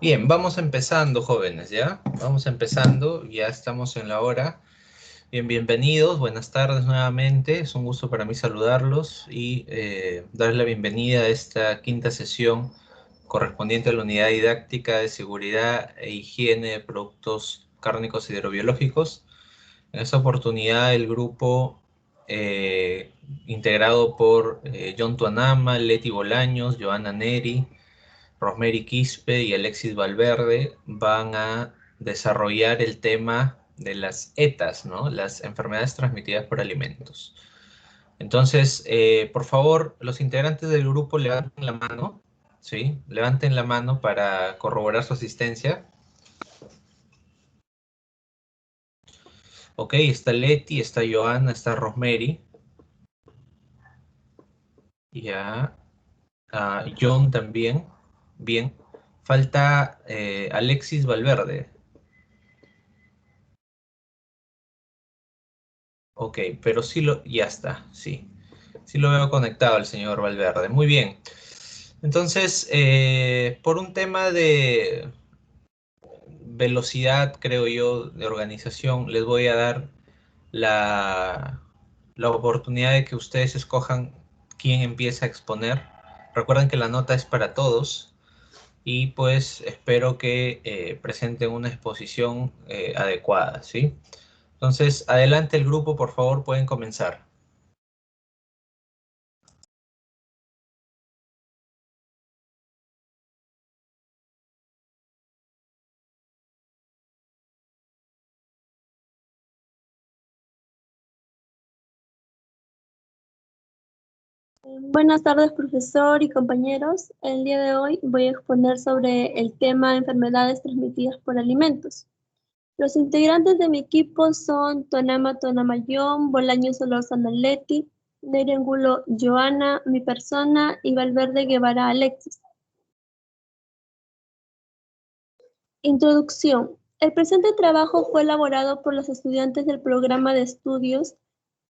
Bien, vamos empezando, jóvenes, ¿ya? Vamos empezando, ya estamos en la hora. Bien, bienvenidos, buenas tardes nuevamente. Es un gusto para mí saludarlos y darles la bienvenida a esta quinta sesión correspondiente a la unidad didáctica de seguridad e higiene de productos cárnicos y hidrobiológicos. En esta oportunidad el grupo integrado por John Tuanama, Leti Bolaños, Joana Neri, Rosemary Quispe y Alexis Valverde van a desarrollar el tema de las ETAs, ¿no? Las enfermedades transmitidas por alimentos. Entonces, por favor, los integrantes del grupo levanten la mano, ¿sí? Levanten la mano para corroborar su asistencia. Ok, está Leti, está Joana, está Rosemary. Ya. John también. Bien. Falta Alexis Valverde. Ok, pero sí ya está, sí. Sí lo veo conectado el señor Valverde. Muy bien. Entonces, por un tema de velocidad, creo yo, de organización, les voy a dar la, la oportunidad de que ustedes escojan quién empieza a exponer. Recuerden que la nota es para todos y pues espero que presenten una exposición adecuada, ¿sí? Entonces, adelante el grupo, por favor, pueden comenzar. Buenas tardes, profesor y compañeros. El día de hoy voy a exponer sobre el tema de enfermedades transmitidas por alimentos. Los integrantes de mi equipo son Tuanama John, Bolaños Solórzano Leti, Neri Angulo Joana, mi persona, y Valverde Guevara Alexis. Introducción. El presente trabajo fue elaborado por los estudiantes del programa de estudios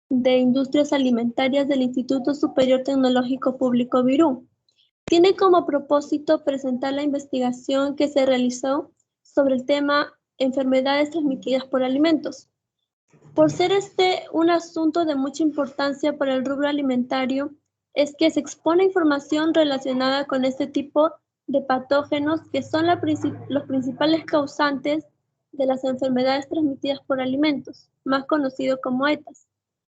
de Industrias Alimentarias del Instituto Superior Tecnológico Público Virú. Tiene como propósito presentar la investigación que se realizó sobre el tema enfermedades transmitidas por alimentos. Por ser este un asunto de mucha importancia para el rubro alimentario, es que se expone información relacionada con este tipo de patógenos que son los principales causantes de las enfermedades transmitidas por alimentos, más conocido como ETAs,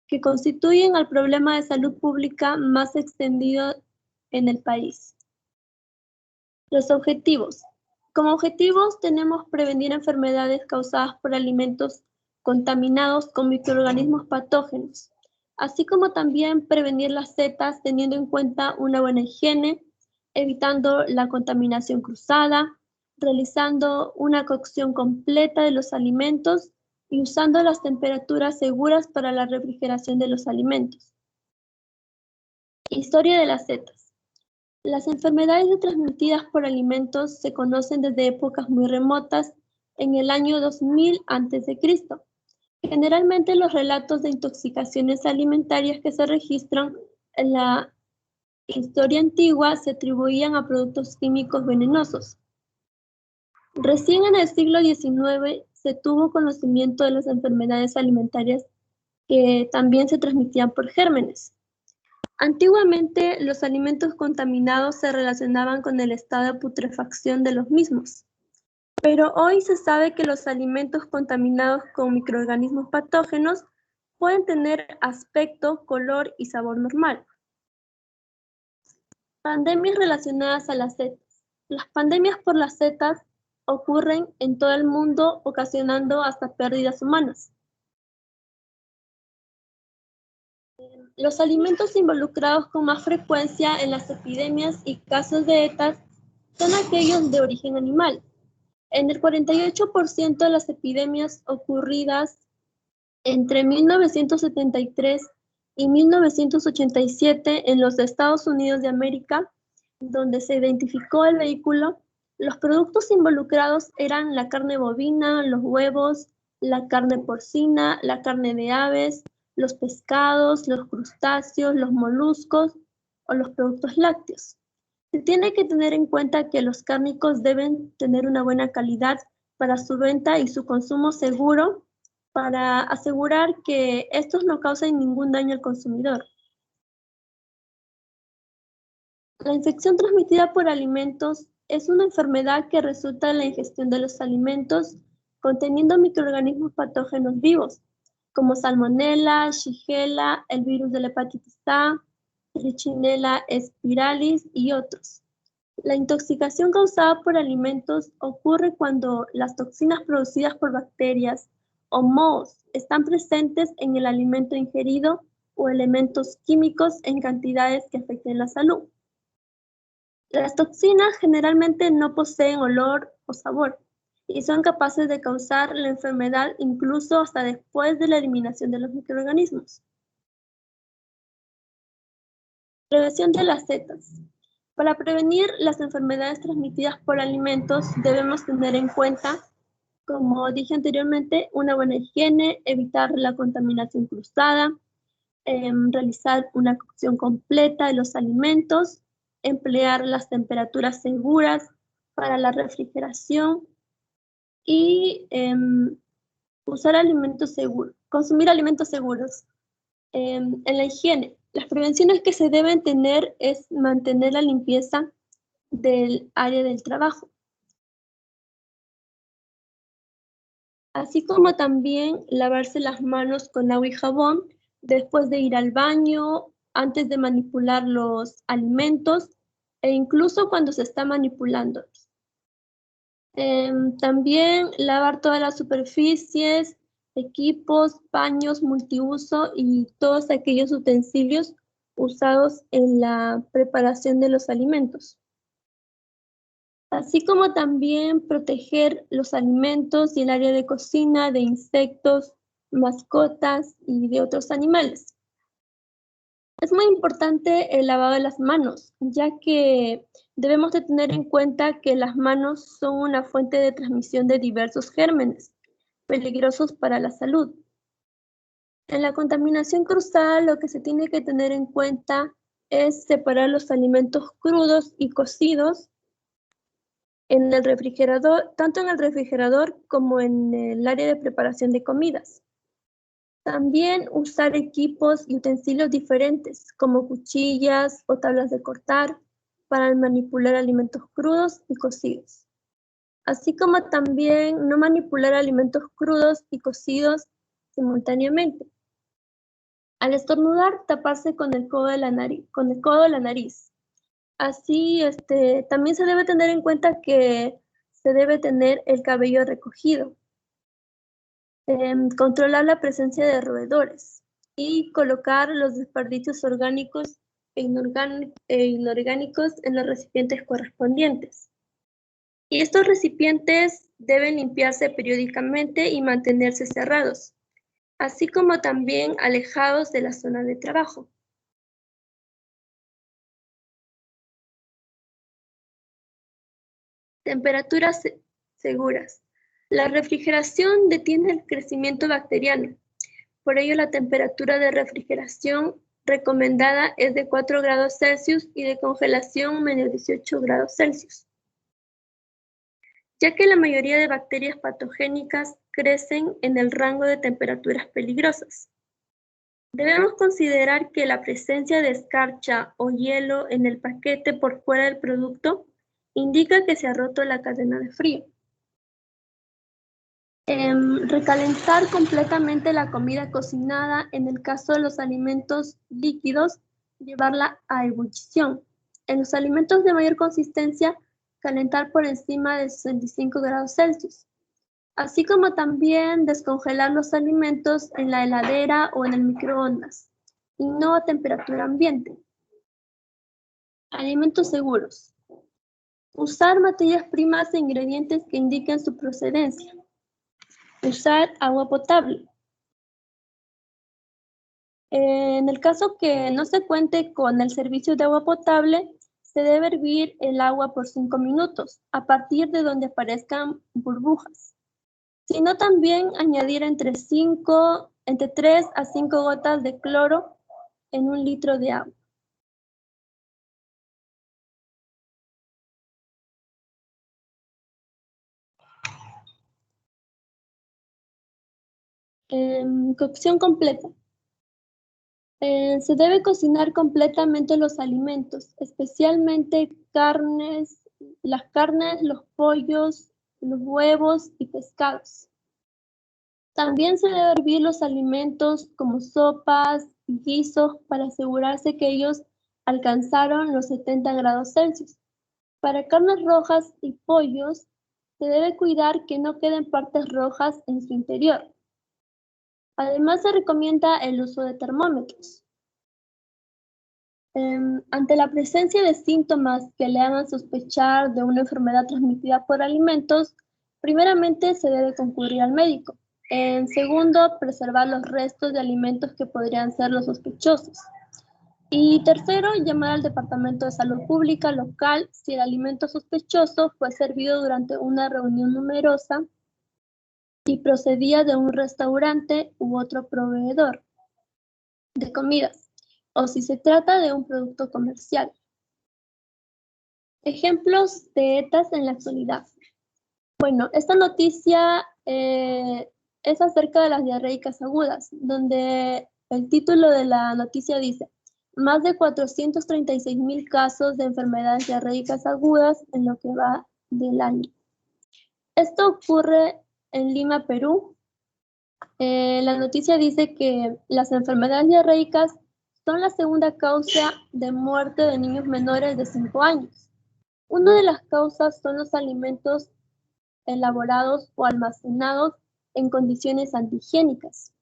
que constituyen el problema de salud pública más extendido en el país. Los objetivos. Como objetivos tenemos prevenir enfermedades causadas por alimentos contaminados con microorganismos patógenos, así como también prevenir las ETAs teniendo en cuenta una buena higiene, evitando la contaminación cruzada, realizando una cocción completa de los alimentos y usando las temperaturas seguras para la refrigeración de los alimentos. Historia de las ETAs. Las enfermedades transmitidas por alimentos se conocen desde épocas muy remotas, en el año 2000 a.C. Generalmente los relatos de intoxicaciones alimentarias que se registran en la historia antigua se atribuían a productos químicos venenosos. Recién en el siglo XIX se tuvo conocimiento de las enfermedades alimentarias que también se transmitían por gérmenes. Antiguamente, los alimentos contaminados se relacionaban con el estado de putrefacción de los mismos, pero hoy se sabe que los alimentos contaminados con microorganismos patógenos pueden tener aspecto, color y sabor normal. Pandemias relacionadas a las setas. Las pandemias por las setas ocurren en todo el mundo, ocasionando hasta pérdidas humanas. Los alimentos involucrados con más frecuencia en las epidemias y casos de ETAs son aquellos de origen animal. En el 48% de las epidemias ocurridas entre 1973 y 1987 en los Estados Unidos de América, donde se identificó el vehículo, los productos involucrados eran la carne bovina, los huevos, la carne porcina, la carne de aves, los pescados, los crustáceos, los moluscos o los productos lácteos. Se tiene que tener en cuenta que los cárnicos deben tener una buena calidad para su venta y su consumo seguro para asegurar que estos no causen ningún daño al consumidor. La infección transmitida por alimentos es una enfermedad que resulta de la ingestión de los alimentos conteniendo microorganismos patógenos vivos, como Salmonella, Shigella, el virus de la hepatitis A, Trichinella spiralis y otros. La intoxicación causada por alimentos ocurre cuando las toxinas producidas por bacterias o mohos están presentes en el alimento ingerido o elementos químicos en cantidades que afecten la salud. Las toxinas generalmente no poseen olor o sabor y son capaces de causar la enfermedad incluso hasta después de la eliminación de los microorganismos. Prevención de las setas. Para prevenir las enfermedades transmitidas por alimentos debemos tener en cuenta, como dije anteriormente, una buena higiene, evitar la contaminación cruzada, realizar una cocción completa de los alimentos, emplear las temperaturas seguras para la refrigeración y usar alimentos seguros, consumir alimentos seguros. En la higiene, las prevenciones que se deben tener es mantener la limpieza del área del trabajo, así como también lavarse las manos con agua y jabón después de ir al baño, antes de manipular los alimentos e incluso cuando se está manipulando. También lavar todas las superficies, equipos, paños multiuso y todos aquellos utensilios usados en la preparación de los alimentos. Así como también proteger los alimentos y el área de cocina de insectos, mascotas y de otros animales. Es muy importante el lavado de las manos, ya que debemos de tener en cuenta que las manos son una fuente de transmisión de diversos gérmenes peligrosos para la salud. En la contaminación cruzada, lo que se tiene que tener en cuenta es separar los alimentos crudos y cocidos en el refrigerador, tanto en el refrigerador como en el área de preparación de comidas. También usar equipos y utensilios diferentes, como cuchillas o tablas de cortar, para manipular alimentos crudos y cocidos. Así como también no manipular alimentos crudos y cocidos simultáneamente. Al estornudar, taparse con el codo de la nariz. Así, también se debe tener en cuenta que se debe tener el cabello recogido. Controlar la presencia de roedores y colocar los desperdicios orgánicos e inorgánicos en los recipientes correspondientes. Y estos recipientes deben limpiarse periódicamente y mantenerse cerrados, así como también alejados de la zona de trabajo. Temperaturas seguras. La refrigeración detiene el crecimiento bacteriano. Por ello, la temperatura de refrigeración recomendada es de 4 grados Celsius y de congelación menos 18 grados Celsius, ya que la mayoría de bacterias patogénicas crecen en el rango de temperaturas peligrosas. Debemos considerar que la presencia de escarcha o hielo en el paquete por fuera del producto indica que se ha roto la cadena de frío. Recalentar completamente la comida cocinada, en el caso de los alimentos líquidos, llevarla a ebullición. En los alimentos de mayor consistencia, calentar por encima de 65 grados Celsius. Así como también descongelar los alimentos en la heladera o en el microondas, y no a temperatura ambiente. Alimentos seguros. Usar materias primas e ingredientes que indiquen su procedencia. Usar agua potable. En el caso que no se cuente con el servicio de agua potable, se debe hervir el agua por 5 minutos, a partir de donde aparezcan burbujas. Sino también añadir entre 3 a 5 gotas de cloro en 1 litro de agua. Cocción completa. Se debe cocinar completamente los alimentos, especialmente las carnes, los pollos, los huevos y pescados. También se debe hervir los alimentos como sopas y guisos para asegurarse que ellos alcanzaron los 70 grados Celsius. Para carnes rojas y pollos, se debe cuidar que no queden partes rojas en su interior. Además, se recomienda el uso de termómetros. Ante la presencia de síntomas que le hagan sospechar de una enfermedad transmitida por alimentos, primeramente se debe concurrir al médico. En segundo, preservar los restos de alimentos que podrían ser los sospechosos. Y tercero, llamar al Departamento de Salud Pública local si el alimento sospechoso fue servido durante una reunión numerosa y procedía de un restaurante u otro proveedor de comidas, o si se trata de un producto comercial. Ejemplos de ETAs en la actualidad. Bueno, esta noticia es acerca de las diarreicas agudas, donde el título de la noticia dice: más de 436,000 casos de enfermedades diarreicas agudas en lo que va del año. Esto ocurre en Lima, Perú. La noticia dice que las enfermedades diarreicas son la segunda causa de muerte de niños menores de 5 años. Una de las causas son los alimentos elaborados o almacenados en condiciones antihigiénicas,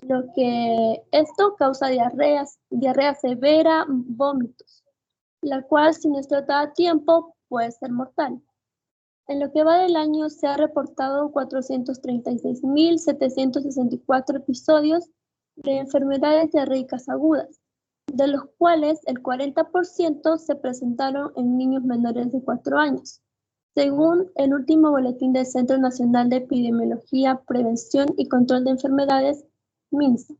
lo que esto causa diarrea severa, vómitos, la cual si no es tratada a tiempo puede ser mortal. En lo que va del año se ha reportado 436,764 episodios de enfermedades diarreicas agudas, de los cuales el 40% se presentaron en niños menores de 4 años, según el último boletín del Centro Nacional de Epidemiología, Prevención y Control de Enfermedades, MINSA.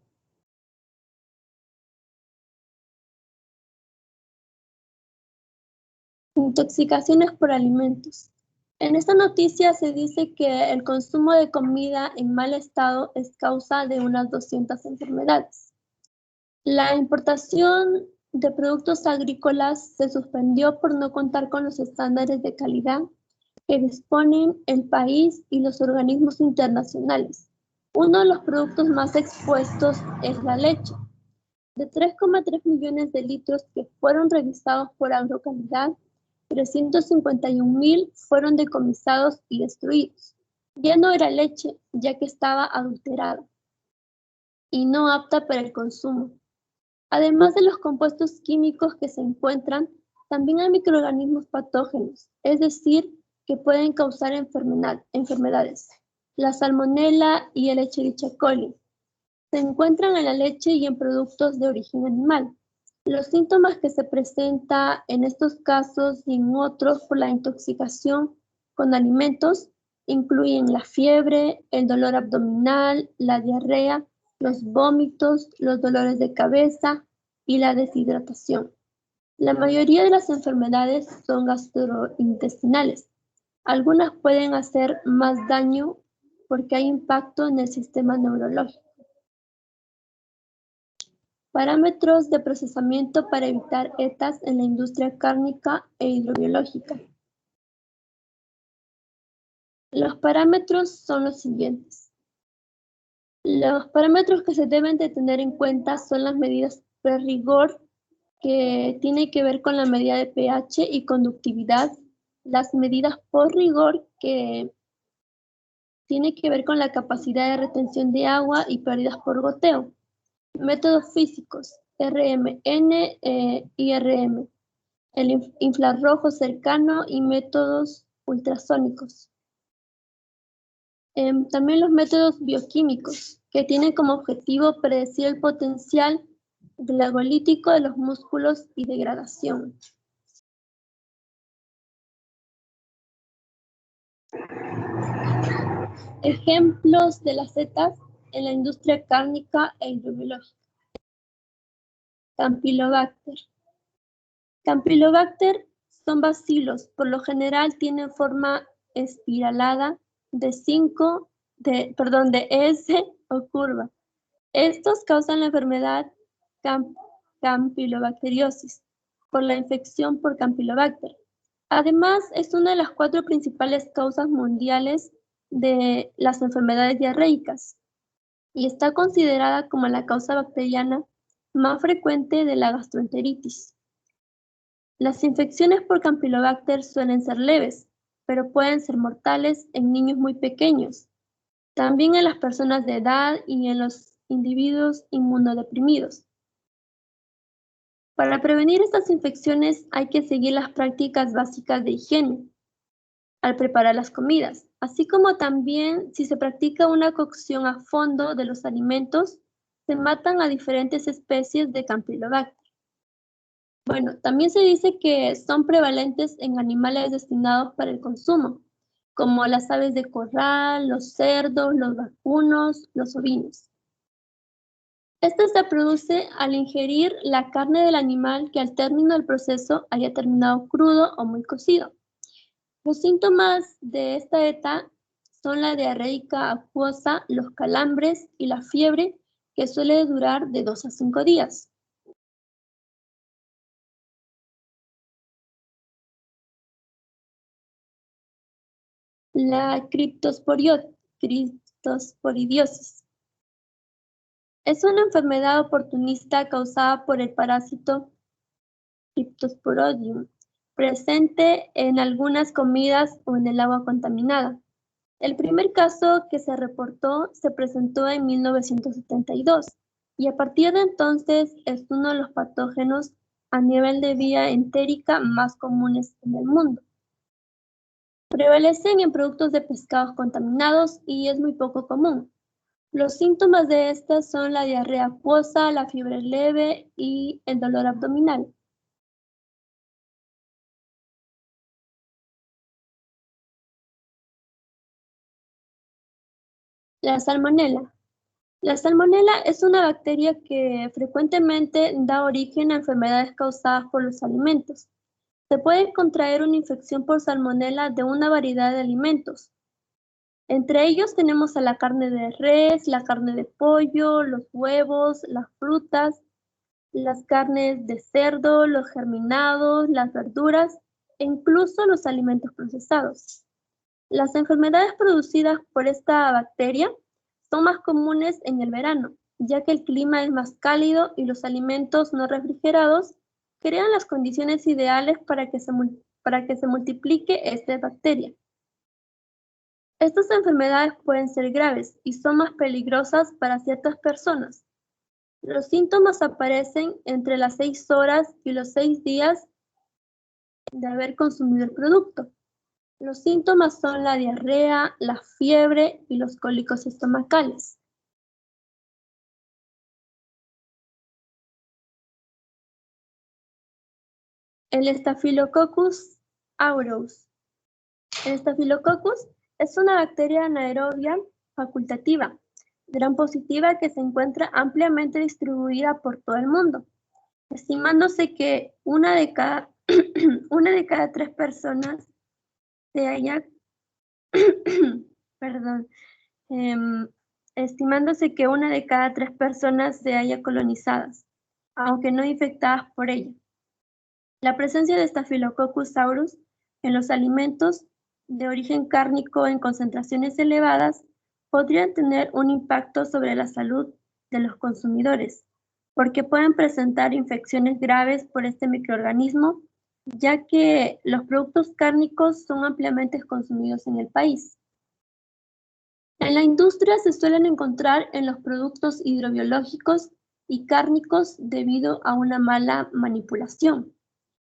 Intoxicaciones por alimentos. En esta noticia se dice que el consumo de comida en mal estado es causa de unas 200 enfermedades. La importación de productos agrícolas se suspendió por no contar con los estándares de calidad que disponen el país y los organismos internacionales. Uno de los productos más expuestos es la leche. De 3,3 millones de litros que fueron revisados por Agrocalidad, 351,000 fueron decomisados y destruidos. Ya no era leche, ya que estaba adulterada y no apta para el consumo. Además de los compuestos químicos que se encuentran, también hay microorganismos patógenos, es decir, que pueden causar enfermedades. La salmonela y el Escherichia coli se encuentran en la leche y en productos de origen animal. Los síntomas que se presentan en estos casos y en otros por la intoxicación con alimentos incluyen la fiebre, el dolor abdominal, la diarrea, los vómitos, los dolores de cabeza y la deshidratación. La mayoría de las enfermedades son gastrointestinales. Algunas pueden hacer más daño porque hay impacto en el sistema neurológico. Parámetros de procesamiento para evitar ETAs en la industria cárnica e hidrobiológica. Los parámetros son los siguientes. Los parámetros que se deben de tener en cuenta son las medidas pre-rigor, que tiene que ver con la medida de pH y conductividad, las medidas post-rigor, que tiene que ver con la capacidad de retención de agua y pérdidas por goteo. Métodos físicos, RMN, IRM, el infrarrojo cercano y métodos ultrasónicos. También los métodos bioquímicos, que tienen como objetivo predecir el potencial glagolítico de los músculos y degradación. Ejemplos de las ETAs en la industria cárnica e hidrobiológica. Campylobacter. Campylobacter son bacilos, por lo general tienen forma espiralada de 5 de S o curva. Estos causan la enfermedad campylobacteriosis por la infección por Campylobacter. Además, es una de las 4 principales causas mundiales de las enfermedades diarreicas y está considerada como la causa bacteriana más frecuente de la gastroenteritis. Las infecciones por Campylobacter suelen ser leves, pero pueden ser mortales en niños muy pequeños, también en las personas de edad y en los individuos inmunodeprimidos. Para prevenir estas infecciones hay que seguir las prácticas básicas de higiene al preparar las comidas, así como también si se practica una cocción a fondo de los alimentos, se matan a diferentes especies de Campylobacter. Bueno, también se dice que son prevalentes en animales destinados para el consumo, como las aves de corral, los cerdos, los vacunos, los ovinos. Esto se produce al ingerir la carne del animal que al término del proceso haya terminado crudo o muy cocido. Los síntomas de esta ETA son la diarreica acuosa, los calambres y la fiebre, que suele durar de 2 a 5 días. La criptosporidiosis es una enfermedad oportunista causada por el parásito Cryptosporidium, presente en algunas comidas o en el agua contaminada. El primer caso que se reportó se presentó en 1972 y a partir de entonces es uno de los patógenos a nivel de vía entérica más comunes en el mundo. Prevalecen en productos de pescados contaminados y es muy poco común. Los síntomas de estas son la diarrea acuosa, la fiebre leve y el dolor abdominal. La salmonela. La salmonela es una bacteria que frecuentemente da origen a enfermedades causadas por los alimentos. Se puede contraer una infección por salmonela de una variedad de alimentos. Entre ellos tenemos a la carne de res, la carne de pollo, los huevos, las frutas, las carnes de cerdo, los germinados, las verduras e incluso los alimentos procesados. Las enfermedades producidas por esta bacteria son más comunes en el verano, ya que el clima es más cálido y los alimentos no refrigerados crean las condiciones ideales para que se multiplique esta bacteria. Estas enfermedades pueden ser graves y son más peligrosas para ciertas personas. Los síntomas aparecen entre las 6 horas y los 6 días de haber consumido el producto. Los síntomas son la diarrea, la fiebre y los cólicos estomacales. El Staphylococcus aureus. El Staphylococcus es una bacteria anaerobia facultativa, gram positiva que se encuentra ampliamente distribuida por todo el mundo, estimándose que una de cada 3 personas se haya, perdón, estimándose que una de cada 3 personas se haya colonizadas, aunque no infectadas por ella. La presencia de Staphylococcus aureus en los alimentos de origen cárnico en concentraciones elevadas podrían tener un impacto sobre la salud de los consumidores, porque pueden presentar infecciones graves por este microorganismo, ya que los productos cárnicos son ampliamente consumidos en el país. En la industria se suelen encontrar en los productos hidrobiológicos y cárnicos debido a una mala manipulación.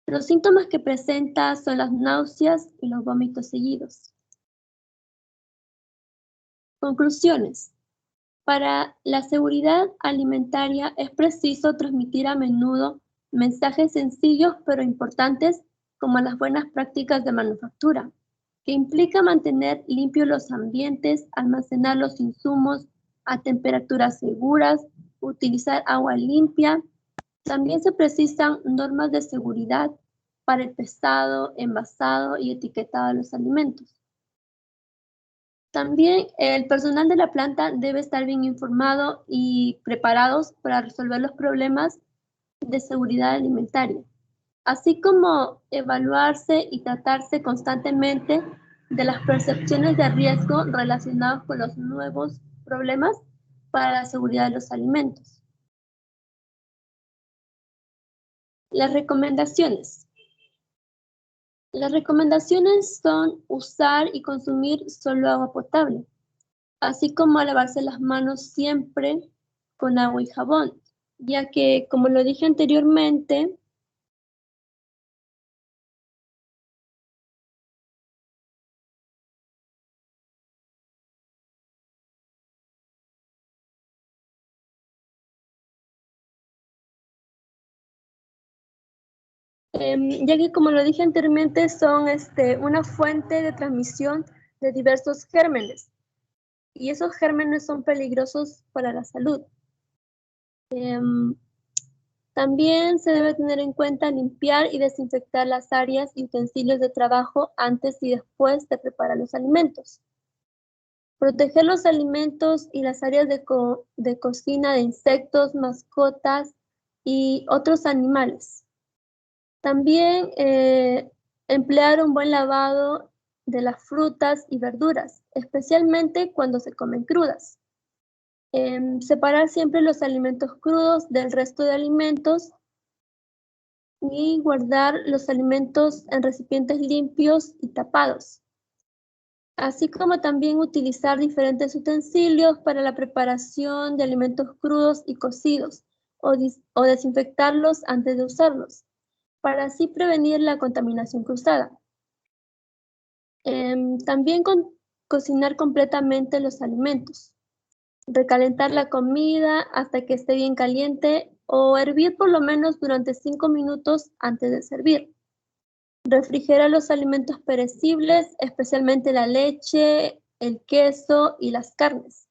Los síntomas que presenta son las náuseas y los vómitos seguidos. Conclusiones. Para la seguridad alimentaria es preciso transmitir a menudo mensajes sencillos pero importantes como las buenas prácticas de manufactura, que implica mantener limpios los ambientes, almacenar los insumos a temperaturas seguras, utilizar agua limpia. También se precisan normas de seguridad para el pesado, envasado y etiquetado de los alimentos. También el personal de la planta debe estar bien informado y preparados para resolver los problemas de seguridad alimentaria, así como evaluarse y tratarse constantemente de las percepciones de riesgo relacionados con los nuevos problemas para la seguridad de los alimentos. Las recomendaciones. Las recomendaciones son usar y consumir solo agua potable, así como lavarse las manos siempre con agua y jabón, ya que, como lo dije anteriormente, son una fuente de transmisión de diversos gérmenes y esos gérmenes son peligrosos para la salud. También se debe tener en cuenta limpiar y desinfectar las áreas y utensilios de trabajo antes y después de preparar los alimentos. Proteger los alimentos y las áreas de cocina de insectos, mascotas y otros animales. También emplear un buen lavado de las frutas y verduras, especialmente cuando se comen crudas. Separar siempre los alimentos crudos del resto de alimentos y guardar los alimentos en recipientes limpios y tapados. Así como también utilizar diferentes utensilios para la preparación de alimentos crudos y cocidos o desinfectarlos antes de usarlos, para así prevenir la contaminación cruzada. También cocinar completamente los alimentos, recalentar la comida hasta que esté bien caliente o hervir por lo menos durante 5 minutos antes de servir. Refrigera los alimentos perecibles, especialmente la leche, el queso y las carnes.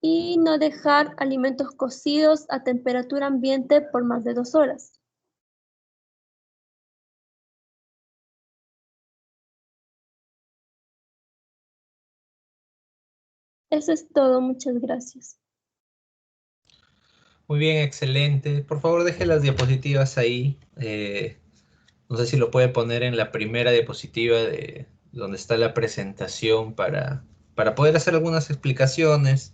Y no dejar alimentos cocidos a temperatura ambiente por más de 2 horas. Eso es todo, muchas gracias. Muy bien, excelente. Por favor, deje las diapositivas ahí. No sé si lo puede poner en la primera diapositiva de donde está la presentación para poder hacer algunas explicaciones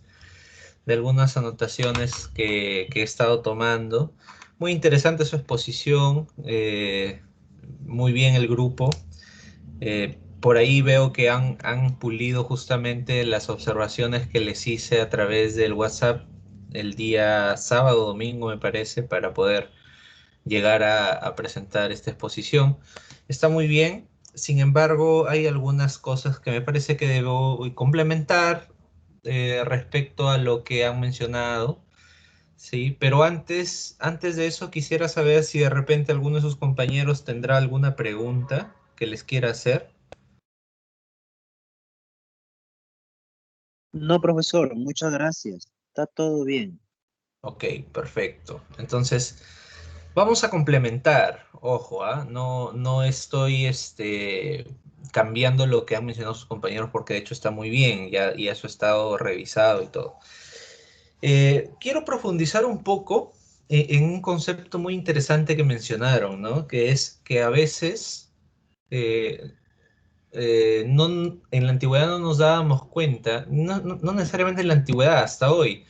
de algunas anotaciones que he estado tomando. Muy interesante su exposición, muy bien el grupo. Por ahí veo que han pulido justamente las observaciones que les hice a través del WhatsApp el día sábado, domingo, me parece, para poder llegar a presentar esta exposición. Está muy bien, sin embargo, hay algunas cosas que me parece que debo complementar respecto a lo que han mencionado, ¿sí? Pero antes de eso quisiera saber si de repente alguno de sus compañeros tendrá alguna pregunta que les quiera hacer. No, profesor, muchas gracias. Está todo bien. Ok, perfecto. Entonces, vamos a complementar. Ojo, ¿ah? No estoy cambiando lo que han mencionado sus compañeros porque de hecho está muy bien, ya, y eso ha estado revisado y todo. Quiero profundizar un poco en un concepto muy interesante que mencionaron, ¿no? Que es que a veces eh, en la antigüedad no nos dábamos cuenta, no necesariamente en la antigüedad, hasta hoy,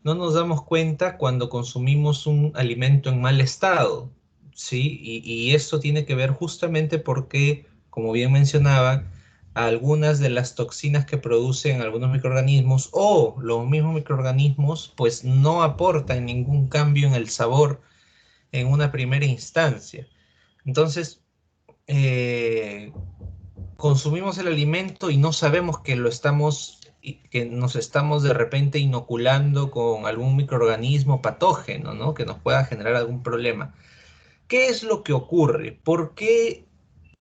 no nos damos cuenta cuando consumimos un alimento en mal estado, ¿sí? Y esto tiene que ver justamente porque, como bien mencionaba, algunas de las toxinas que producen algunos microorganismos o los mismos microorganismos, pues no aportan ningún cambio en el sabor en una primera instancia. Entonces, eh, consumimos el alimento y no sabemos que que nos estamos de repente inoculando con algún microorganismo patógeno, ¿no? Que nos pueda generar algún problema. ¿Qué es lo que ocurre? ¿Por qué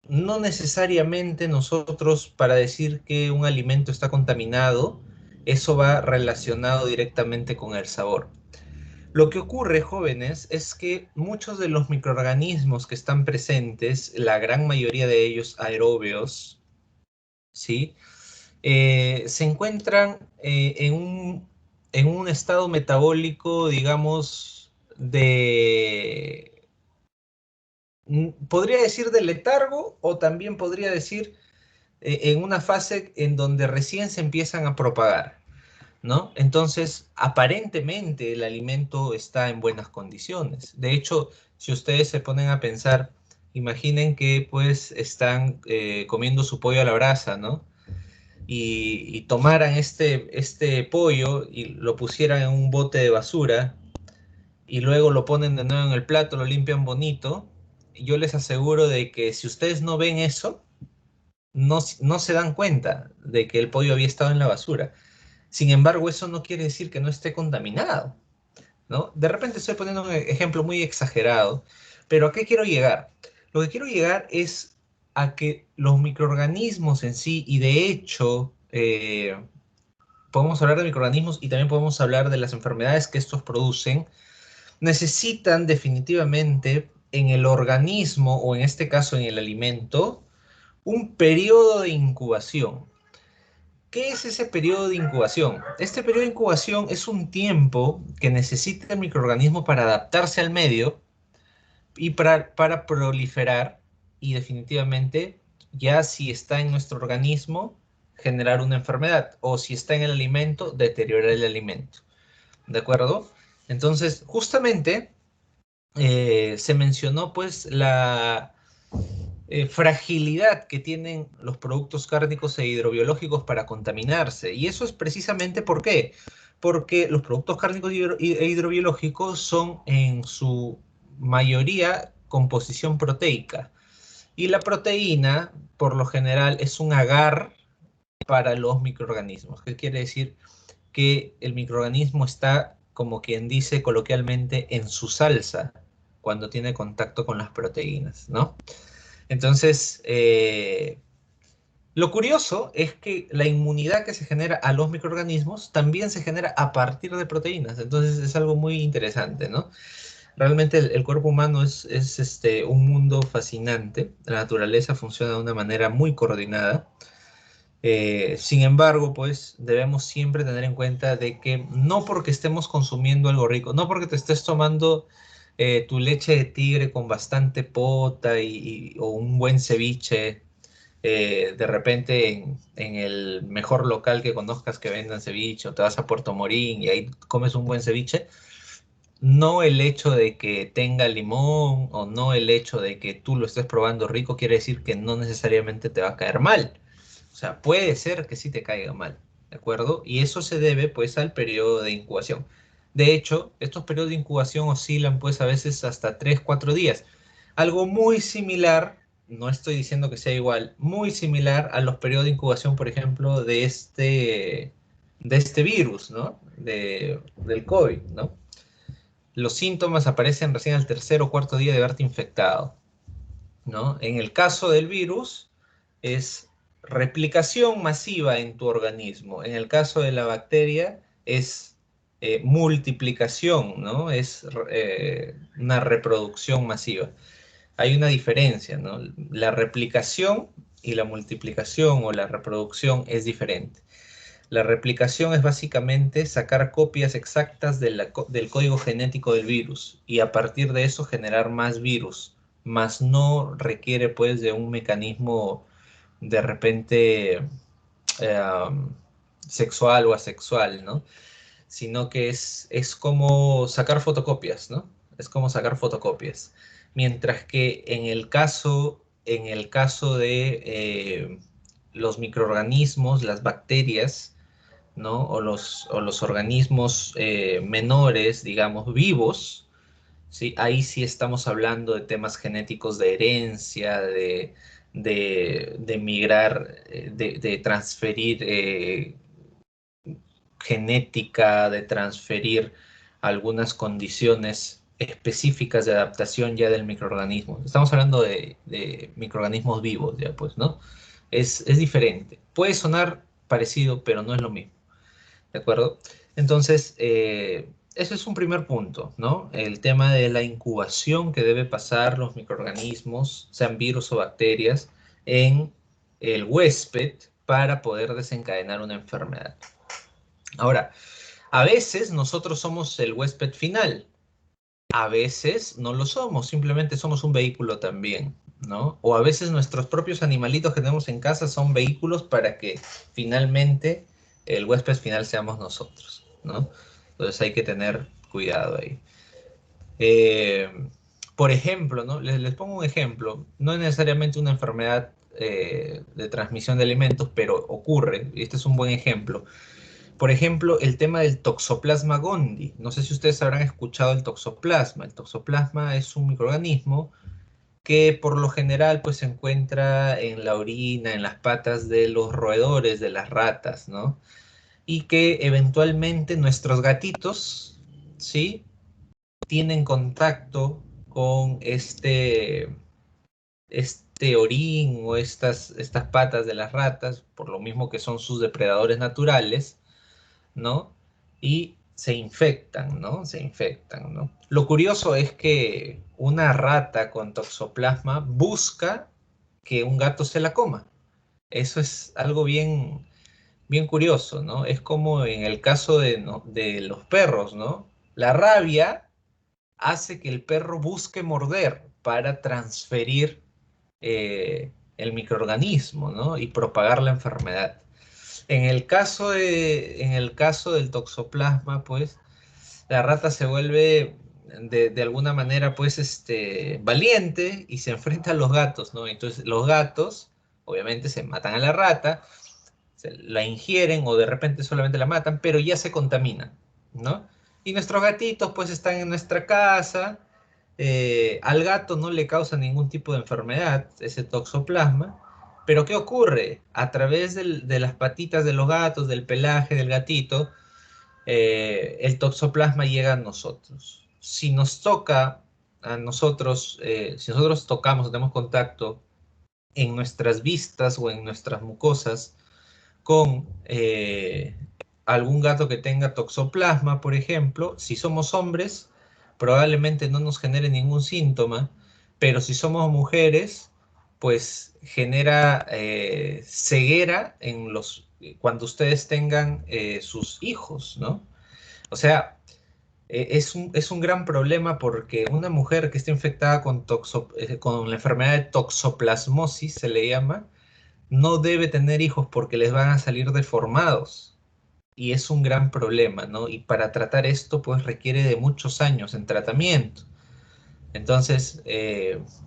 no necesariamente nosotros, para decir que un alimento está contaminado, eso va relacionado directamente con el sabor? Lo que ocurre, jóvenes, es que muchos de los microorganismos que están presentes, la gran mayoría de ellos aeróbeos, ¿sí? se encuentran en un estado metabólico, digamos, podría decir de letargo, o también podría decir en una fase en donde recién se empiezan a propagar, ¿no? Entonces, aparentemente el alimento está en buenas condiciones. De hecho, si ustedes se ponen a pensar, imaginen que pues están comiendo su pollo a la brasa, ¿no? Y tomaran este pollo y lo pusieran en un bote de basura y luego lo ponen de nuevo en el plato, lo limpian bonito, yo les aseguro de que si ustedes no ven eso, no se dan cuenta de que el pollo había estado en la basura. Sin embargo, eso no quiere decir que no esté contaminado, ¿no? De repente estoy poniendo un ejemplo muy exagerado, pero ¿a qué quiero llegar? Lo que quiero llegar es a que los microorganismos en sí, y de hecho, podemos hablar de microorganismos y también podemos hablar de las enfermedades que estos producen, necesitan definitivamente en el organismo, o en este caso en el alimento, un periodo de incubación. ¿Qué es ese periodo de incubación? Este periodo de incubación es un tiempo que necesita el microorganismo para adaptarse al medio y para proliferar, y definitivamente ya si está en nuestro organismo, generar una enfermedad, o si está en el alimento, deteriorar el alimento. ¿De acuerdo? Entonces, justamente se mencionó pues la fragilidad que tienen los productos cárnicos e hidrobiológicos para contaminarse. Y eso es precisamente ¿por qué? Porque los productos cárnicos e hidrobiológicos son en su mayoría composición proteica. Y la proteína, por lo general, es un agar para los microorganismos. ¿Qué quiere decir? Que el microorganismo está, como quien dice coloquialmente, en su salsa cuando tiene contacto con las proteínas, ¿no? Entonces, lo curioso es que la inmunidad que se genera a los microorganismos también se genera a partir de proteínas. Entonces, es algo muy interesante, ¿no? Realmente el cuerpo humano es un mundo fascinante. La naturaleza funciona de una manera muy coordinada. Sin embargo, pues debemos siempre tener en cuenta de que no porque estemos consumiendo algo rico, no porque te estés tomando tu leche de tigre con bastante pota o un buen ceviche, de repente en el mejor local que conozcas que vendan ceviche, o te vas a Puerto Morín y ahí comes un buen ceviche, no el hecho de que tenga limón o no el hecho de que tú lo estés probando rico quiere decir que no necesariamente te va a caer mal. O sea, puede ser que sí te caiga mal, ¿de acuerdo? Y eso se debe pues al periodo de incubación. De hecho, estos periodos de incubación oscilan pues a veces hasta 3, 4 días. Algo muy similar, no estoy diciendo que sea igual, muy similar a los periodos de incubación, por ejemplo, de este virus, ¿no? Del COVID, ¿no? Los síntomas aparecen recién al tercer o cuarto día de haberte infectado, ¿no? En el caso del virus, es replicación masiva en tu organismo. En el caso de la bacteria, es multiplicación, ¿no? Es una reproducción masiva. Hay una diferencia, ¿no? La replicación y la multiplicación o la reproducción es diferente. La replicación es básicamente sacar copias exactas del código genético del virus y a partir de eso generar más virus, más no requiere pues de un mecanismo de repente eh, sexual o asexual, ¿no? Sino que es como sacar fotocopias, ¿no? Es como sacar fotocopias. Mientras que en el caso de los microorganismos, las bacterias, ¿no? O los organismos menores, digamos, vivos, ¿sí? Ahí sí estamos hablando de temas genéticos de herencia, de migrar, de transferir genética, de transferir algunas condiciones específicas de adaptación ya del microorganismo. Estamos hablando de microorganismos vivos, ya pues, ¿no? Es diferente. Puede sonar parecido, pero no es lo mismo. ¿De acuerdo? Entonces, eso es un primer punto, ¿no? El tema de la incubación que debe pasar los microorganismos, sean virus o bacterias, en el huésped, para poder desencadenar una enfermedad. Ahora, a veces nosotros somos el huésped final, a veces no lo somos, simplemente somos un vehículo también, ¿no? O a veces nuestros propios animalitos que tenemos en casa son vehículos para que finalmente el huésped final seamos nosotros, ¿no? Entonces hay que tener cuidado ahí. Eh, por ejemplo, ¿no? Les pongo un ejemplo, no es necesariamente una enfermedad de transmisión de alimentos, pero ocurre, y este es un buen ejemplo. Por ejemplo, el tema del Toxoplasma gondii. No sé si ustedes habrán escuchado el toxoplasma. El toxoplasma es un microorganismo que por lo general pues se encuentra en la orina, en las patas de los roedores, de las ratas, ¿no? Y que eventualmente nuestros gatitos, ¿sí? Tienen contacto con este orín o estas patas de las ratas, por lo mismo que son sus depredadores naturales, ¿no? Y se infectan, ¿no? Se infectan, ¿no? Lo curioso es que una rata con toxoplasma busca que un gato se la coma. Eso es algo bien, bien curioso, ¿no? Es como en el caso de los perros, ¿no? La rabia hace que el perro busque morder para transferir el microorganismo, ¿no? Y propagar la enfermedad. En el caso del toxoplasma, pues, la rata se vuelve de alguna manera, pues, valiente y se enfrenta a los gatos, ¿no? Entonces, los gatos, obviamente, se matan a la rata, la ingieren o de repente solamente la matan, pero ya se contaminan, ¿no? Y nuestros gatitos, pues, están en nuestra casa. Al gato no le causa ningún tipo de enfermedad, ese toxoplasma. Pero ¿qué ocurre? A través de las patitas de los gatos, del pelaje del gatito, el toxoplasma llega a nosotros. Si nos toca a nosotros, si nosotros tocamos, tenemos contacto en nuestras vistas o en nuestras mucosas con algún gato que tenga toxoplasma, por ejemplo, si somos hombres, probablemente no nos genere ningún síntoma, pero si somos mujeres, pues genera ceguera cuando ustedes tengan sus hijos, ¿no? O sea, es un gran problema porque una mujer que está infectada con la enfermedad de toxoplasmosis, se le llama, no debe tener hijos porque les van a salir deformados. Y es un gran problema, ¿no? Y para tratar esto, pues requiere de muchos años en tratamiento. Entonces,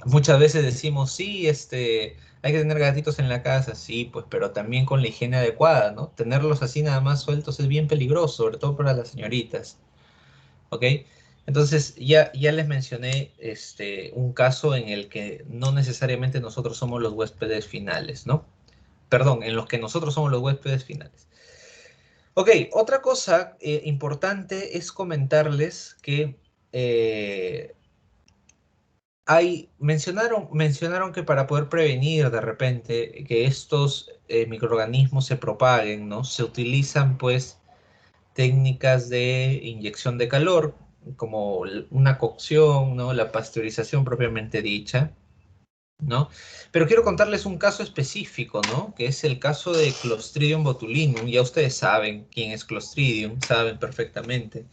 muchas veces decimos, sí, hay que tener gatitos en la casa, sí, pues, pero también con la higiene adecuada, ¿no? Tenerlos así nada más sueltos es bien peligroso, sobre todo para las señoritas, ¿ok? Entonces, ya les mencioné un caso en el que no necesariamente nosotros somos los huéspedes finales, ¿no? Perdón, en los que nosotros somos los huéspedes finales. Ok, otra cosa importante es comentarles que mencionaron que para poder prevenir de repente que estos microorganismos se propaguen, ¿no? Se utilizan pues técnicas de inyección de calor, como una cocción, ¿no? La pasteurización propiamente dicha, ¿no? Pero quiero contarles un caso específico, ¿no? Que es el caso de Clostridium botulinum. Ya ustedes saben quién es Clostridium, saben perfectamente.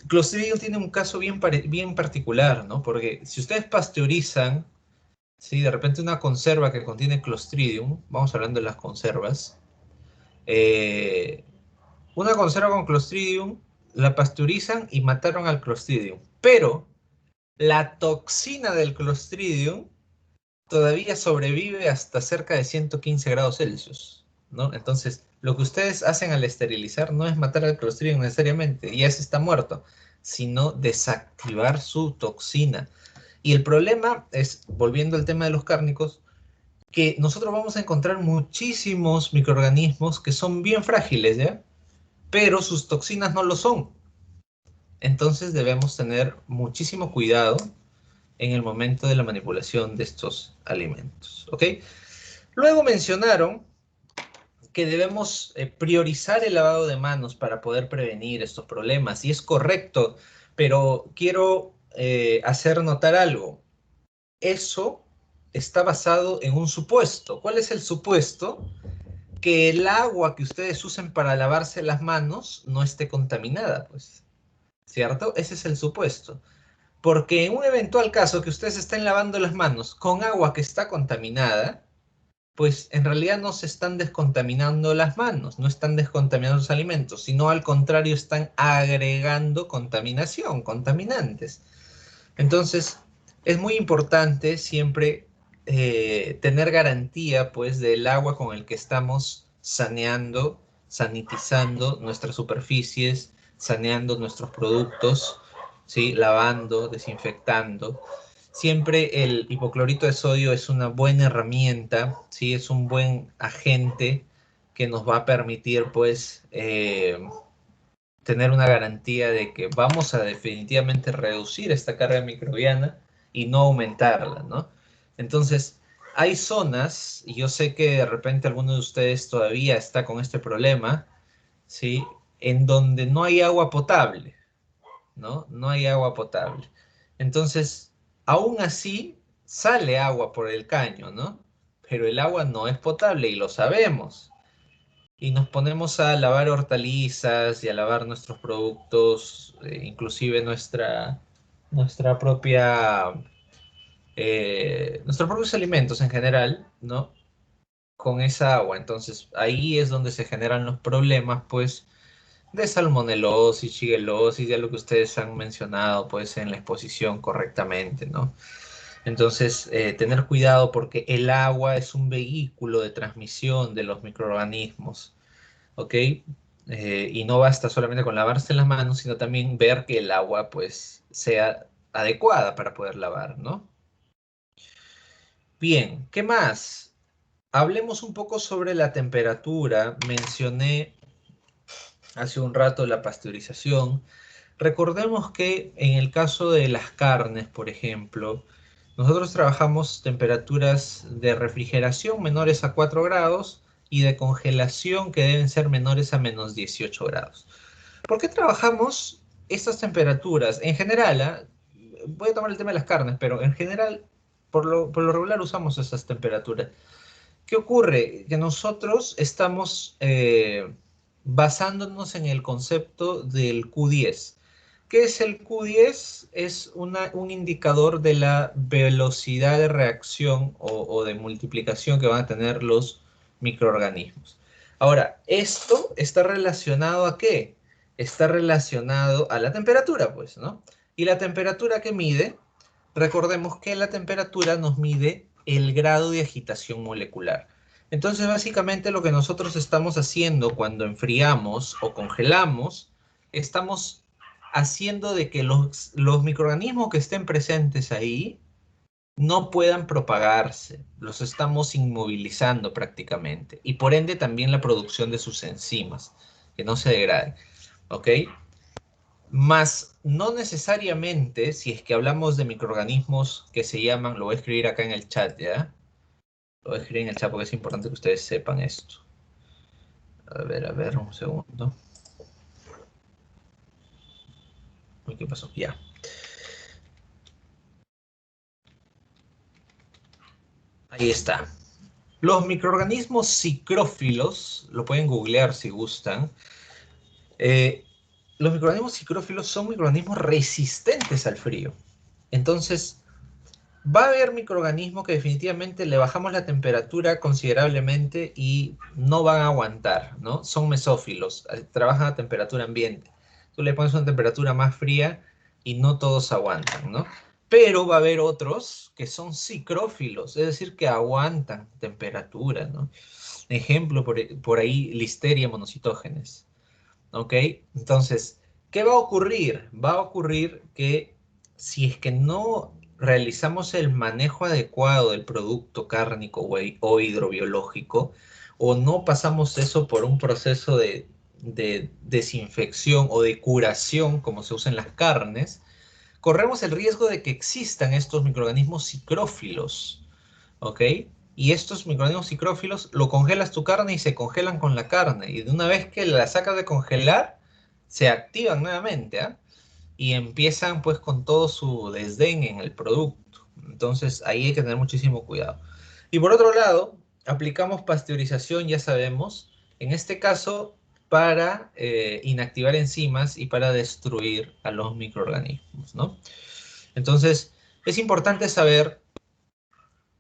Clostridium tiene un caso bien particular, ¿no? Porque si ustedes pasteurizan, ¿sí? De repente una conserva que contiene Clostridium, vamos hablando de las conservas, eh, una conserva con Clostridium, la pasteurizan y mataron al Clostridium. Pero la toxina del Clostridium todavía sobrevive hasta cerca de 115 grados Celsius, ¿no? Entonces, lo que ustedes hacen al esterilizar no es matar al Clostridium necesariamente, ya se está muerto, sino desactivar su toxina. Y el problema es, volviendo al tema de los cárnicos, que nosotros vamos a encontrar muchísimos microorganismos que son bien frágiles, ¿ya? Pero sus toxinas no lo son. Entonces debemos tener muchísimo cuidado en el momento de la manipulación de estos alimentos, ¿ok? Luego mencionaron que debemos priorizar el lavado de manos para poder prevenir estos problemas, y es correcto, pero quiero hacer notar algo. Eso está basado en un supuesto. ¿Cuál es el supuesto? Que el agua que ustedes usen para lavarse las manos no esté contaminada, pues, ¿cierto? Ese es el supuesto. Porque en un eventual caso que ustedes estén lavando las manos con agua que está contaminada, pues en realidad no se están descontaminando las manos, no están descontaminando los alimentos, sino al contrario están agregando contaminación, contaminantes. Entonces, es muy importante siempre tener garantía, pues, del agua con el que estamos saneando, sanitizando nuestras superficies, saneando nuestros productos, ¿sí? Lavando, desinfectando. Siempre el hipoclorito de sodio es una buena herramienta, ¿sí? Es un buen agente que nos va a permitir, pues, tener una garantía de que vamos a definitivamente reducir esta carga microbiana y no aumentarla, ¿no? Entonces, hay zonas, y yo sé que de repente alguno de ustedes todavía está con este problema, ¿sí? En donde no hay agua potable, ¿no? No hay agua potable. Entonces, aún así, sale agua por el caño, ¿no? Pero el agua no es potable y lo sabemos. Y nos ponemos a lavar hortalizas y a lavar nuestros productos, inclusive nuestra propia, nuestros propios alimentos en general, ¿no? Con esa agua. Entonces, ahí es donde se generan los problemas, pues, de salmonelosis, shigellosis, ya lo que ustedes han mencionado, pues, en la exposición correctamente, ¿no? Entonces, tener cuidado porque el agua es un vehículo de transmisión de los microorganismos, ¿ok? Y no basta solamente con lavarse las manos, sino también ver que el agua, pues, sea adecuada para poder lavar, ¿no? Bien, ¿qué más? Hablemos un poco sobre la temperatura. Mencioné hace un rato la pasteurización. Recordemos que en el caso de las carnes, por ejemplo, nosotros trabajamos temperaturas de refrigeración menores a 4 grados y de congelación que deben ser menores a menos 18 grados. ¿Por qué trabajamos estas temperaturas? En general, voy a tomar el tema de las carnes, pero en general, por lo regular usamos esas temperaturas. ¿Qué ocurre? Que nosotros estamos basándonos en el concepto del Q10. ¿Qué es el Q10? Es un indicador de la velocidad de reacción o de multiplicación que van a tener los microorganismos. Ahora, esto está relacionado ¿a qué? Está relacionado a la temperatura, pues, ¿no? Y la temperatura que mide, recordemos que la temperatura nos mide el grado de agitación molecular. Entonces, básicamente lo que nosotros estamos haciendo cuando enfriamos o congelamos, estamos haciendo de que los microorganismos que estén presentes ahí no puedan propagarse. Los estamos inmovilizando prácticamente. Y por ende también la producción de sus enzimas, que no se degraden. ¿Ok? Más no necesariamente, si es que hablamos de microorganismos que se llaman, lo voy a escribir acá en el chat, ¿ya? Lo voy a escribir en el chat porque es importante que ustedes sepan esto. A ver, un segundo. Uy, ¿qué pasó? Ya. Ahí está. Los microorganismos psicrófilos, lo pueden googlear si gustan. Los microorganismos psicrófilos son microorganismos resistentes al frío. Entonces, va a haber microorganismos que definitivamente le bajamos la temperatura considerablemente y no van a aguantar, ¿no? Son mesófilos, trabajan a temperatura ambiente. Tú le pones una temperatura más fría y no todos aguantan, ¿no? Pero va a haber otros que son psicrófilos, es decir, que aguantan temperatura, ¿no? Ejemplo, por ahí, Listeria monocitógenes, ¿ok? Entonces, ¿qué va a ocurrir? Va a ocurrir que si es que no realizamos el manejo adecuado del producto cárnico o hidrobiológico, o no pasamos eso por un proceso de desinfección o de curación, como se usa en las carnes, corremos el riesgo de que existan estos microorganismos psicrófilos, ¿ok? Y estos microorganismos psicrófilos lo congelas tu carne y se congelan con la carne. Y de una vez que la sacas de congelar, se activan nuevamente, ¿ah? Y empiezan pues con todo su desdén en el producto, Entonces, ahí hay que tener muchísimo cuidado. Y por otro lado, aplicamos pasteurización, ya sabemos, en este caso, para inactivar enzimas y para destruir a los microorganismos, ¿no? Entonces, es importante saber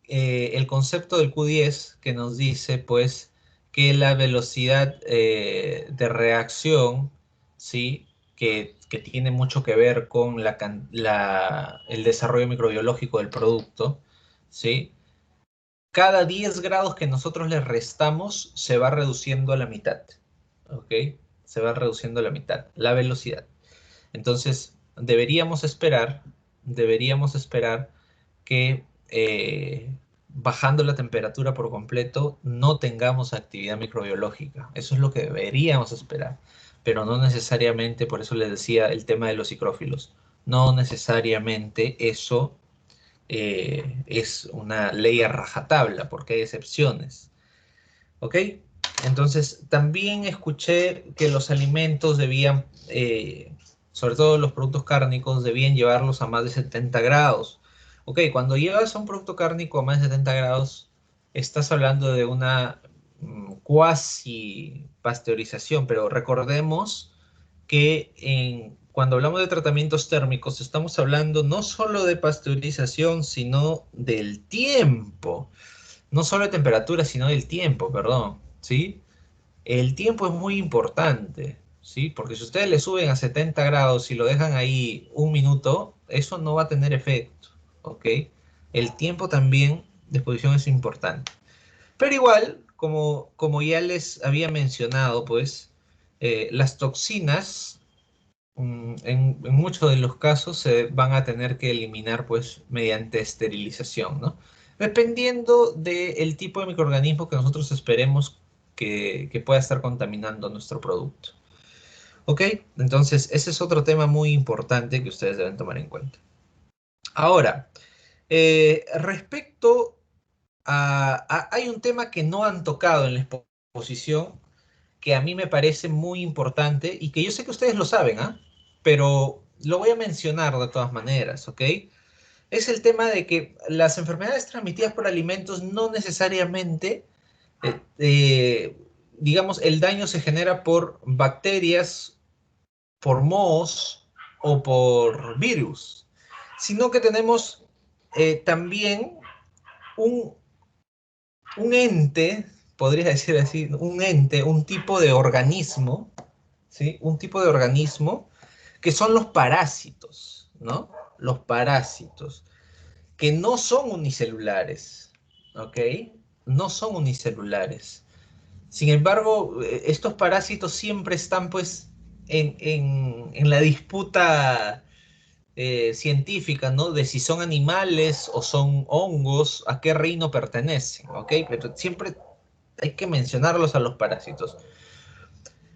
el concepto del Q10 que nos dice, pues, que la velocidad de reacción, ¿sí? Que tiene mucho que ver con el desarrollo microbiológico del producto, ¿sí? Cada 10 grados que nosotros le restamos se va reduciendo a la mitad, ¿ok? Se va reduciendo a la mitad, la velocidad. Entonces, deberíamos esperar que bajando la temperatura por completo no tengamos actividad microbiológica. Eso es lo que deberíamos esperar, pero no necesariamente, por eso les decía el tema de los psicrófilos, no necesariamente eso es una ley a rajatabla, porque hay excepciones. ¿Ok? Entonces, también escuché que los alimentos debían, sobre todo los productos cárnicos, debían llevarlos a más de 70 grados. Ok, cuando llevas a un producto cárnico a más de 70 grados, estás hablando de una cuasi pasteurización, pero recordemos que cuando hablamos de tratamientos térmicos, estamos hablando no solo de pasteurización, sino del tiempo. No solo de temperatura, sino del tiempo, perdón, ¿sí? El tiempo es muy importante, ¿sí? Porque si ustedes le suben a 70 grados y lo dejan ahí un minuto, eso no va a tener efecto, ¿ok? El tiempo también de exposición es importante. Pero igual, como ya les había mencionado, pues, las toxinas, en muchos de los casos, se van a tener que eliminar, pues, mediante esterilización, ¿no? Dependiendo del tipo de microorganismo que nosotros esperemos que pueda estar contaminando nuestro producto. ¿Ok? Entonces, ese es otro tema muy importante que ustedes deben tomar en cuenta. Ahora, respecto hay un tema que no han tocado en la exposición que a mí me parece muy importante y que yo sé que ustedes lo saben, ¿ah? Pero lo voy a mencionar de todas maneras, ¿ok? Es el tema de que las enfermedades transmitidas por alimentos no necesariamente, digamos, el daño se genera por bacterias, por mohos o por virus, sino que tenemos también un, un ente, podría decir así, un ente, un tipo de organismo, ¿sí? Un tipo de organismo que son los parásitos, ¿no? Los parásitos, que no son unicelulares, ¿ok? No son unicelulares. Sin embargo, estos parásitos siempre están, pues, en la disputa científica, ¿no? De si son animales o son hongos, a qué reino pertenecen, ¿ok? Pero siempre hay que mencionarlos a los parásitos.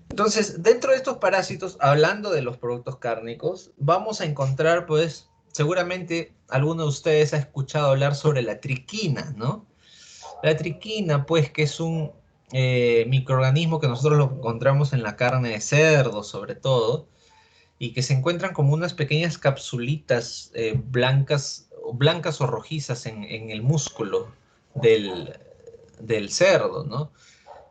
Entonces, dentro de estos parásitos, hablando de los productos cárnicos, vamos a encontrar, pues, seguramente alguno de ustedes ha escuchado hablar sobre la triquina, ¿no? La triquina, pues, que es un microorganismo que nosotros lo encontramos en la carne de cerdo, sobre todo, y que se encuentran como unas pequeñas capsulitas blancas o rojizas en el músculo del cerdo, ¿no?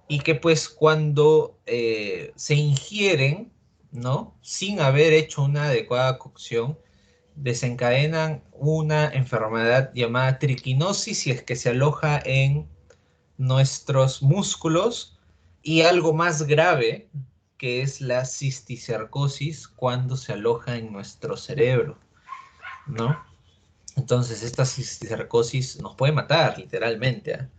Y que pues cuando se ingieren, ¿no? Sin haber hecho una adecuada cocción, desencadenan una enfermedad llamada triquinosis si es que se aloja en nuestros músculos y algo más grave que es la cisticercosis cuando se aloja en nuestro cerebro, ¿no? Entonces esta cisticercosis nos puede matar literalmente, ¿eh?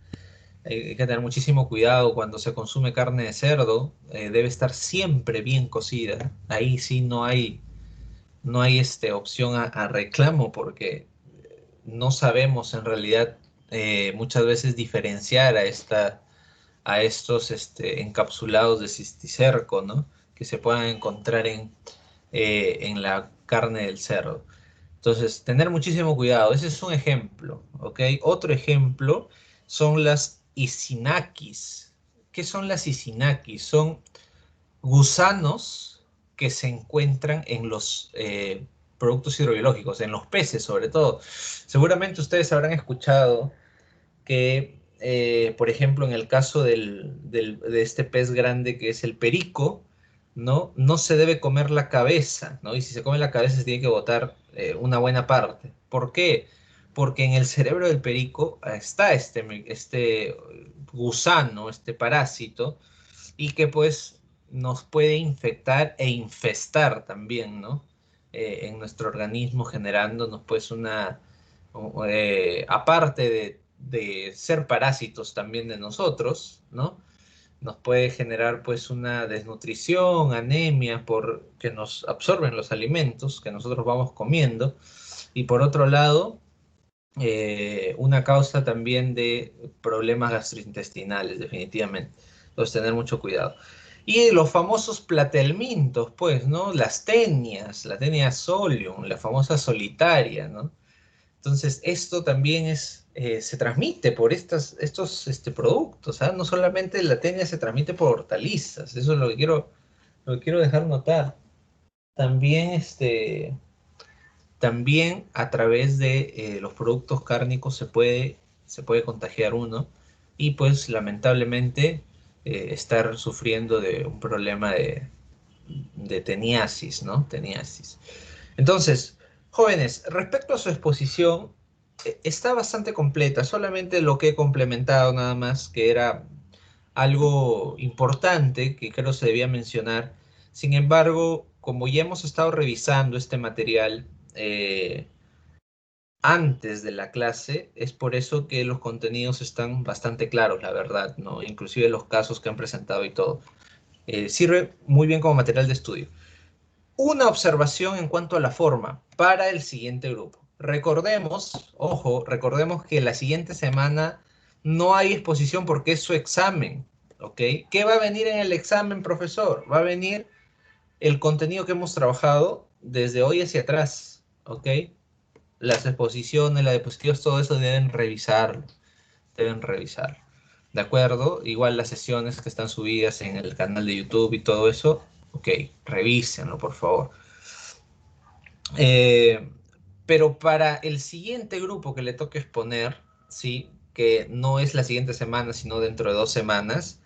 Hay que tener muchísimo cuidado cuando se consume carne de cerdo, debe estar siempre bien cocida. Ahí sí no hay opción a reclamo porque no sabemos en realidad muchas veces diferenciar a estos encapsulados de cisticerco, ¿no? Que se puedan encontrar en la carne del cerdo. Entonces, tener muchísimo cuidado. Ese es un ejemplo, ¿ok? Otro ejemplo son las isinakis. ¿Qué son las isinakis? Son gusanos que se encuentran productos hidrobiológicos, en los peces sobre todo. Seguramente ustedes habrán escuchado que, por ejemplo, en el caso de este pez grande que es el perico, ¿no? No se debe comer la cabeza, ¿no? Y si se come la cabeza se tiene que botar una buena parte. ¿Por qué? Porque en el cerebro del perico está este gusano, este parásito, y que pues nos puede infectar e infestar también, ¿no? En nuestro organismo, generándonos pues aparte de ser parásitos también de nosotros, ¿no? Nos puede generar pues una desnutrición, anemia, porque nos absorben los alimentos que nosotros vamos comiendo. Y por otro lado, una causa también de problemas gastrointestinales, definitivamente. Entonces, tener mucho cuidado. Y los famosos platelmintos, pues, ¿no? Las tenias, la tenia solium, la famosa solitaria, ¿no? Entonces, esto también se transmite por estos productos, ¿ah? No solamente la tenia se transmite por hortalizas, eso es lo que quiero dejar notar. También, también a través de los productos cárnicos se puede contagiar uno y pues lamentablemente estar sufriendo de un problema de teniasis, ¿no? Teniasis. Entonces, jóvenes, respecto a su exposición, está bastante completa, solamente lo que he complementado nada más, que era algo importante que creo se debía mencionar. Sin embargo, como ya hemos estado revisando este material eh, antes de la clase, es por eso que los contenidos están bastante claros, la verdad, ¿no? Inclusive los casos que han presentado y todo. Sirve muy bien como material de estudio. Una observación en cuanto a la forma para el siguiente grupo. Recordemos, ojo, recordemos que la siguiente semana no hay exposición porque es su examen, ¿ok? ¿Qué va a venir en el examen, profesor? Va a venir el contenido que hemos trabajado desde hoy hacia atrás, ¿ok? Las exposiciones, las diapositivas, todo eso deben revisarlo, deben revisar. ¿De acuerdo? Igual las sesiones que están subidas en el canal de YouTube y todo eso, ok, revísenlo, por favor. Eh, pero para el siguiente grupo que le toque exponer, ¿sí? Que no es la siguiente semana, sino dentro de 2 semanas,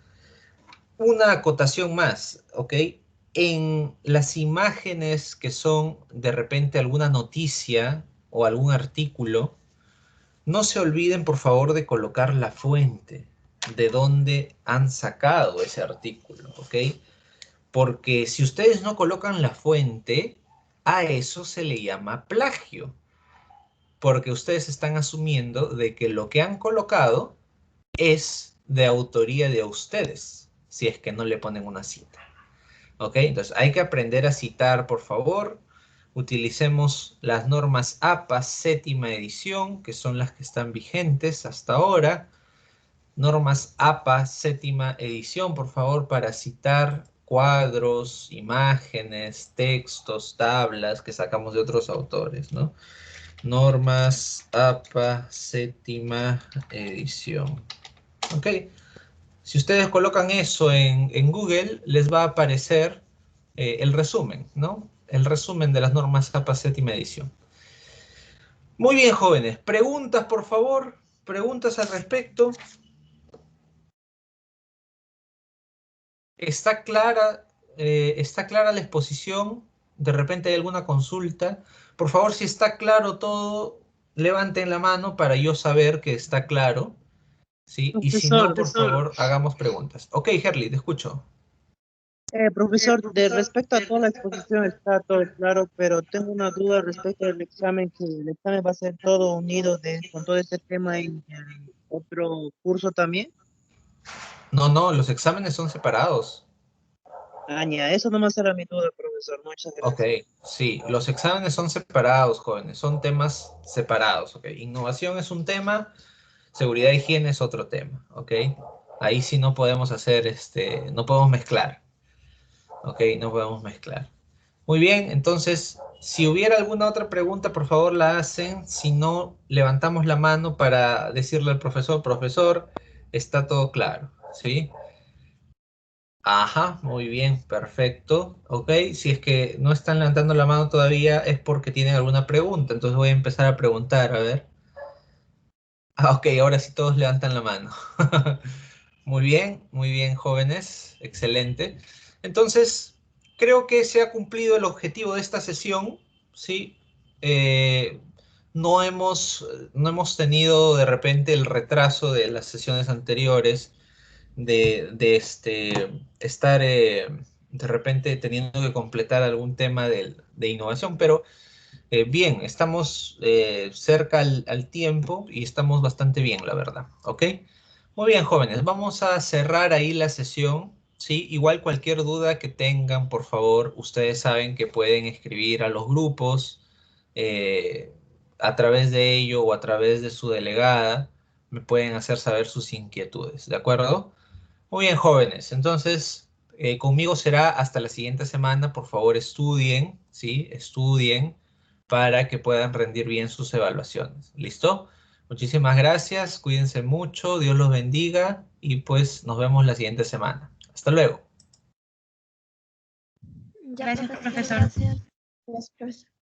una acotación más, ¿ok? En las imágenes que son de repente alguna noticia o algún artículo, no se olviden, por favor, de colocar la fuente de dónde han sacado ese artículo, ¿ok? Porque si ustedes no colocan la fuente, a eso se le llama plagio, porque ustedes están asumiendo de que lo que han colocado es de autoría de ustedes, si es que no le ponen una cita. ¿Ok? Entonces hay que aprender a citar, por favor. Utilicemos las normas APA séptima edición, que son las que están vigentes hasta ahora. Normas APA séptima edición, por favor, para citar cuadros, imágenes, textos, tablas que sacamos de otros autores, ¿no? Normas APA séptima edición. Ok. Si ustedes colocan eso en Google, les va a aparecer el resumen, ¿no? El resumen de las normas APA séptima edición. Muy bien, jóvenes. ¿Preguntas, por favor? ¿Preguntas al respecto? ¿Está clara la exposición? ¿De repente hay alguna consulta? Por favor, si está claro todo, levanten la mano para yo saber que está claro, ¿sí? Y si no, por favor, hagamos preguntas. Ok, Herly, te escucho. Profesor, de respecto a toda la exposición está todo claro, pero tengo una duda respecto al examen, que el examen va a ser todo unido con todo este tema en el otro curso también. No, no, los exámenes son separados. Ya, eso nomás era mi duda, profesor. Muchas Ok, gracias. sí, los exámenes son separados, jóvenes, son temas separados, ok. Innovación es un tema, seguridad e higiene es otro tema, ok. Ahí sí no podemos no podemos mezclar, ok, no podemos mezclar. Muy bien, entonces, si hubiera alguna otra pregunta, por favor la hacen, si no, levantamos la mano para decirle al profesor, profesor, está todo claro, ¿sí? Ajá, muy bien, perfecto. Ok, si es que no están levantando la mano todavía es porque tienen alguna pregunta, entonces voy a empezar a preguntar, a ver. Ah, ok, ahora sí todos levantan la mano. Muy bien, jóvenes, excelente. Entonces, creo que se ha cumplido el objetivo de esta sesión, ¿sí? Eh, no hemos tenido de repente el retraso de las sesiones anteriores de estar de repente teniendo que completar algún tema de innovación, pero bien, estamos cerca al tiempo y estamos bastante bien, la verdad, ¿ok? Muy bien, jóvenes, vamos a cerrar ahí la sesión, ¿sí? Igual cualquier duda que tengan, por favor, ustedes saben que pueden escribir a los grupos eh, a través de ello o a través de su delegada, me pueden hacer saber sus inquietudes, ¿de acuerdo? Muy bien, jóvenes. Entonces, conmigo será hasta la siguiente semana. Por favor, estudien, ¿sí? Estudien para que puedan rendir bien sus evaluaciones. ¿Listo? Muchísimas gracias. Cuídense mucho. Dios los bendiga. Y pues nos vemos la siguiente semana. Hasta luego. Ya, Gracias, profesor, profesor. gracias. Gracias, profesor.